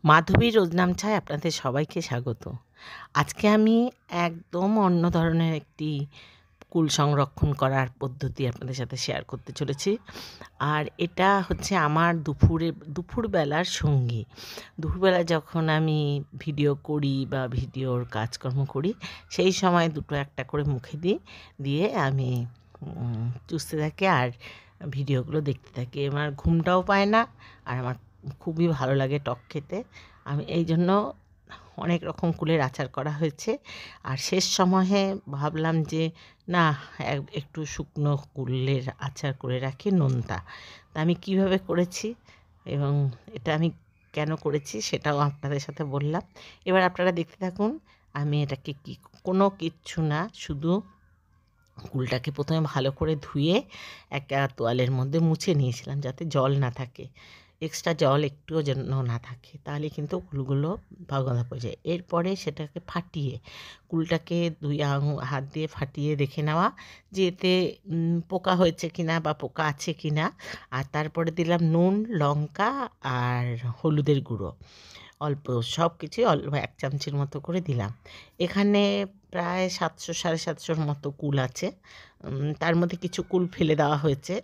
মাধবী রোজনামচায় আপনাদের সবাইকে স্বাগত। আজকে আমি একদম অন্য ধরনের একটি কুল সংরক্ষণ করার পদ্ধতি আপনাদের সাথে শেয়ার করতে চলেছি। আর এটা হচ্ছে আমার দুপুরবেলার সঙ্গী। দুপুরবেলা যখন আমি ভিডিও করি বা ভিডিওর কাজকর্ম করি, সেই সময় দুটো একটা করে মুখে দিই, দিয়ে আমি চুষতে থাকি আর ভিডিওগুলো দেখতে থাকি। আমার ঘুমটাও পায় না, আর আমার খুবই ভালো লাগে টক খেতে। আমি এই জন্য অনেক রকম কুলের আচার করা হয়েছে। আর শেষ সময়ে ভাবলাম যে না, একটু শুকনো কুলের আচার করে রাখি নোনতা। তা আমি কীভাবে করেছি এবং এটা আমি কেন করেছি সেটাও আপনাদের সাথে বললাম। এবার আপনারা দেখতে থাকুন। আমি এটাকে কোনো কিচ্ছু না, শুধু কুলটাকে প্রথমে ভালো করে ধুয়ে একটা তোয়ালের মধ্যে মুছে নিয়েছিলাম, যাতে জল না থাকে, এক্সট্রা জল একটুও যেন না থাকে, তাহলে কিন্তু কুলগুলো গন্ধ পড়ে যায়। এরপরে সেটাকে ফাটিয়ে, কুলটাকে হাত দিয়ে ফাটিয়ে দেখে নেওয়া যে এতে পোকা হয়েছে কিনা বা পোকা আছে কিনা। আর তারপরে দিলাম নুন, লঙ্কা আর হলুদের গুঁড়ো অল্প, সব কিছুই অল্প 1 চামচের মতো করে দিলাম। এখানে প্রায় 700 750 মতো কুল আছে। তার মধ্যে কিছু কুল ফেলে দেওয়া হয়েছে,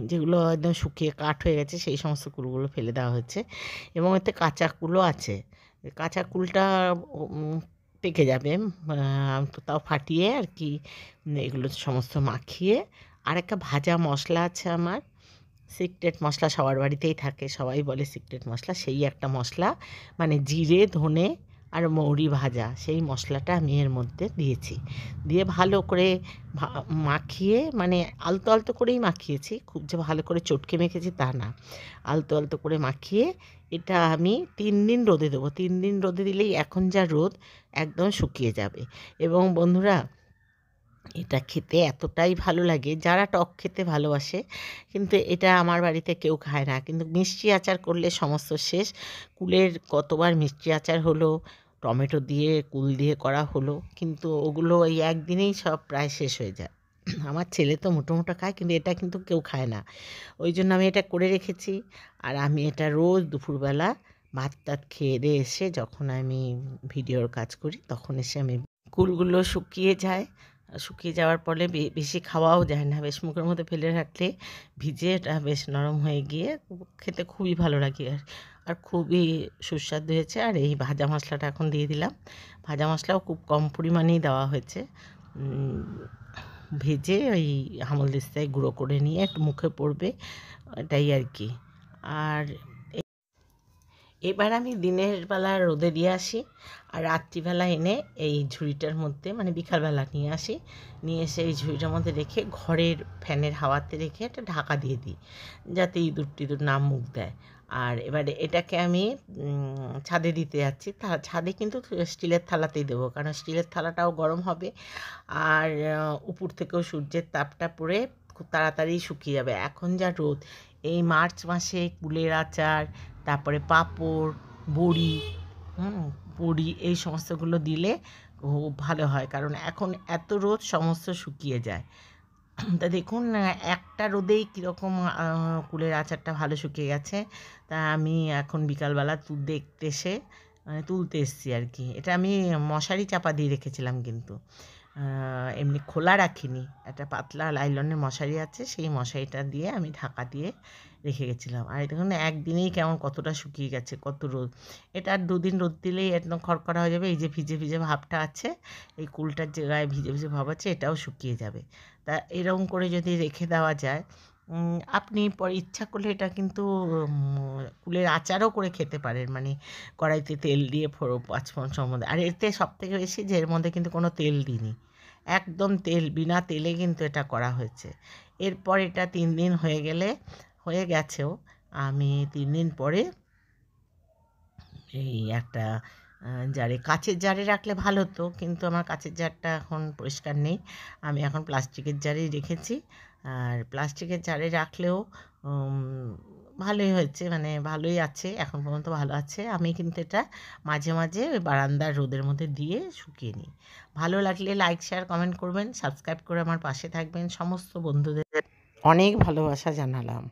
যেগুলো একদম শুকিয়ে কাঠ হয়ে গেছে, সেই সমস্ত কুলগুলো ফেলে দেওয়া হয়েছে। এবং এতে কাঁচা কুলও আছে। কাঁচা কুলটা পেকে যাবে, তাও ফাটিয়ে আর কি এগুলো সমস্ত মাখিয়ে। আর একটা ভাজা মশলা আছে আমার, সিক্রেট মশলা, সবার বাড়িতেই থাকে, সবাই বলে সিক্রেট মশলা। সেই একটা মশলা, মানে জিরে, ধনে আর মৌরি ভাজা, সেই মশলাটা আমি এর মধ্যে দিয়েছি। দিয়ে ভালো করে মাখিয়ে, মানে আলতো আলতো করেই মাখিয়েছি, খুব যে ভালো করে চটকে মেখেছি তা না, আলতো আলতো করে মাখিয়ে এটা আমি 3 দিন রোদে দেবো। 3 দিন রোদে দিলেই এখন যা রোদ, একদম শুকিয়ে যাবে। এবং বন্ধুরা, এটা খেতে এতটাই ভালো লাগে, যারা টক খেতে ভালোবাসে, কিন্তু এটা আমার বাড়িতে কেউ খায় না। কিন্তু মিষ্টি আচার করলে সমস্ত শেষ। কুলের কতবার মিষ্টি আচার হলো, টমেটো দিয়ে কুল দিয়ে করা হলো, কিন্তু ওগুলো এই একদিনেই সব প্রায় শেষ হয়ে যায়। আমার ছেলে তো মোটো খায়, কিন্তু এটা কিন্তু কেউ খায় না। ওই জন্য আমি এটা করে রেখেছি। আর আমি এটা রোজ দুপুরবেলা ভাত টাত খেয়ে দিয়ে এসে, যখন আমি ভিডিওর কাজ করি, তখন এসে আমি কুলগুলো শুকিয়ে যায়, শুকিয়ে যাওয়ার পরে বেশি খাওয়াও যায় না, বেশ মুখের মধ্যে ফেলে রাখলে ভিজে এটা বেশ নরম হয়ে গিয়ে খেতে খুবই ভালো লাগে। আর খুবই সুস্বাদু হয়েছে। আর এই ভাজা মশলাটা এখন দিয়ে দিলাম। ভাজা মশলাও খুব কম পরিমাণেই দেওয়া হয়েছে। ভেজে ওই হামালদিস্তায় গুঁড়ো করে নিয়ে একটু মুখে পড়বে, এটাই আর কি। আর এবার আমি দিনের বেলা রোদে দিয়ে আসি, আর রাত্রিবেলা এনে এই ঝুড়িটার মধ্যে, মানে বিকালবেলা নিয়ে আসি, নিয়ে এসে এই ঝুড়িটার মধ্যে রেখে ঘরের ফ্যানের হাওয়াতে রেখে একটা ঢাকা দিয়ে দিই, যাতে ইঁদুর টিঁদুর না মুখ দেয়। আর এবারে এটাকে আমি ছাদে দিতে যাচ্ছি। ছাদে কিন্তু স্টিলের থালাতেই দেবো, কারণ স্টিলের থালাটাও গরম হবে, আর উপর থেকেও সূর্যের তাপটা পড়ে খুব তাড়াতাড়ি শুকিয়ে যাবে। এখন যা রোদ, এই মার্চ মাসে কুলের আচার, তারপরে পাঁপড়, বড়ি, বড়ি, এই সমস্তগুলো দিলে খুব ভালো হয়, কারণ এখন এত রোদ, সমস্ত শুকিয়ে যায়। তা দেখুন, একটা রোদেই কীরকম কুলের আচারটা ভালো শুকিয়ে গেছে। তা আমি এখন বিকালবেলা দেখতে এসে, তুলতে এসেছি আর কি। এটা আমি মশারি চাপা দিয়ে রেখেছিলাম, কিন্তু এমনি খোলা রাখিনি। একটা পাতলা লাইলনের মশারি আছে, সেই মশারিটা দিয়ে আমি ঢাকা দিয়ে রেখে গেছিলাম। আর দেখুন একদিনেই কেমন কতটা শুকিয়ে গেছে, কত রোদ। এটা আর 2 দিন রোদ দিলেই একদম খড়খড়া হয়ে যাবে। এই যে ভিজে ভিজে ভাবটা আছে, এই কুলটার যে গায়ে ভিজে ভিজে ভাব আছে, এটাও শুকিয়ে যাবে। তা এরকম করে যদি রেখে দেওয়া যায়, আপনি পরে ইচ্ছা করলে এটা কিন্তু কুলের আচারও করে খেতে পারেন, মানে কড়াইতে তেল দিয়ে 5 ফোড়ন সম্বন্ধে। আর এতে সবথেকে বেশি যে এর মধ্যে কিন্তু কোনো তেল দিইনি, একদম বিনা তেলে কিন্তু এটা করা হয়েছে। এরপর এটা 3 দিন হয়ে গেছেও, আমি 3 দিন পরে এই একটা কাচের জারে রাখলে ভালো হতো, কিন্তু আমার কাচের জারটা এখন পরিষ্কার নেই, আমি এখন প্লাস্টিকের জারেই রেখেছি। আর প্লাস্টিকের জারে রাখলেও ভালোই হয়েছে, মানে ভালোই আছে, এখন পর্যন্ত ভালো আছে। আমি কিন্তু এটা মাঝে মাঝে ওই বারান্দার রোদের মধ্যে দিয়ে শুকিয়ে নিই। ভালো লাগলে লাইক, শেয়ার, কমেন্ট করবেন, সাবস্ক্রাইব করে আমার পাশে থাকবেন। সমস্ত বন্ধুদের অনেক ভালোবাসা জানালাম।